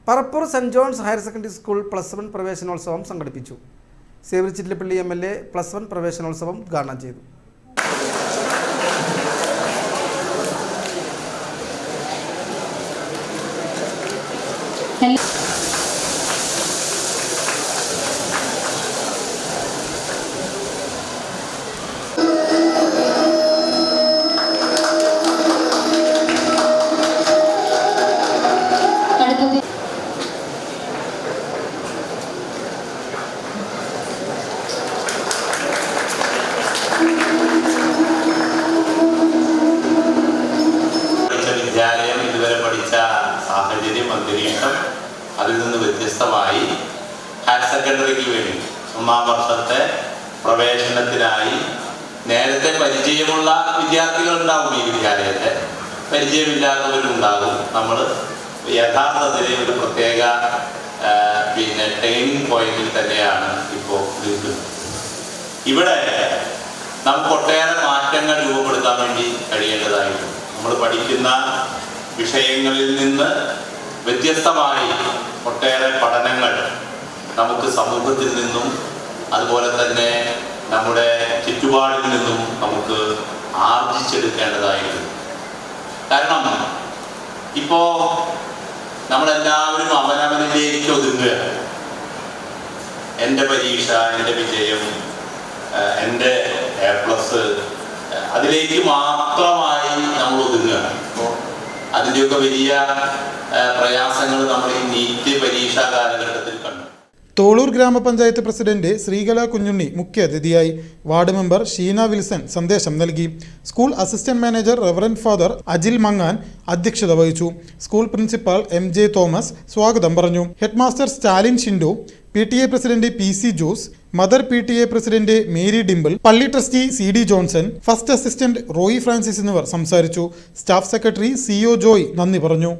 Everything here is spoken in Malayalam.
Parappur saint John's higher secondary school +1 പ്രവേശനോത്സവം സംഘടിപ്പിച്ചു. സേവ്യർ ചിറ്റിലപ്പള്ളി MLA +1 പ്രവേശനോത്സവം ഉദ്ഘാടനം ചെയ്തു. വിദ്യാലയം ഇതുവരെ പഠിച്ച സാഹചര്യം അന്തരീക്ഷം അതിൽ നിന്ന് വ്യത്യസ്തമായി ഹയർ സെക്കൻഡറിക്ക് വേണ്ടി 1-ാം വർഷത്തെ പ്രവേശനത്തിനായി നേരത്തെ പരിചയമുള്ള വിദ്യാർത്ഥികളുണ്ടാവും. ഈ വിദ്യാലയത്തെ പരിചയമില്ലാത്തവരുണ്ടാകും. നമ്മൾ യഥാർത്ഥത്തിൽ ഒരു പ്രത്യേക ടേണിംഗ് പോയിന്റിൽ തന്നെയാണ് ഇപ്പോൾ നിൽക്കുന്നത്. ഇവിടെ നമുക്ക് ഒട്ടേറെ മാറ്റങ്ങൾ രൂപപ്പെടുത്താൻ വേണ്ടി കഴിയേണ്ടതായിട്ടുണ്ട്. നമ്മൾ പഠിക്കുന്ന വിഷയങ്ങളിൽ നിന്ന് വ്യത്യസ്തമായി ഒട്ടേറെ പഠനങ്ങൾ നമുക്ക് സമൂഹത്തിൽ നിന്നും അതുപോലെ തന്നെ നമ്മുടെ ചുറ്റുപാടിൽ നിന്നും നമുക്ക് ആർജിച്ചെടുക്കേണ്ടതായിട്ടുണ്ട്. കാരണം ഇപ്പോൾ നമ്മളെല്ലാവരും അവനവനിലേക്ക് ഒതുങ്ങുകയാണ്. എൻ്റെ പരീക്ഷ, എൻ്റെ വിജയം, എൻ്റെ A+, അതിലേക്ക് മാത്രമായി നമ്മൾ ഒതുങ്ങുകയാണ്. അപ്പോൾ അതിൻ്റെയൊക്കെ വലിയ പ്രയാസങ്ങൾ നമ്മൾ ഈ നീറ്റ് പരീക്ഷാ കാലഘട്ടത്തിൽ കണ്ടു. തോളൂർ ഗ്രാമപഞ്ചായത്ത് പ്രസിഡന്റ് ശ്രീകല കുഞ്ഞുണ്ണി മുഖ്യാതിഥിയായി. വാർഡ് മെമ്പർ ഷീന വിൽസൺ സന്ദേശം നൽകി. School assistant manager reverend father Ajil മങ്ങാൻ അധ്യക്ഷത വഹിച്ചു. സ്കൂൾ പ്രിൻസിപ്പാൾ MJ തോമസ് സ്വാഗതം പറഞ്ഞു. Headmaster Stalin Shindo, PTA president PC Jose, mother PTA president Mary Dimple, പള്ളി trustee CD Johnson, first assistant Roy Francis എന്നിവർ സംസാരിച്ചു. സ്റ്റാഫ് സെക്രട്ടറി CO ജോയ് നന്ദി പറഞ്ഞു.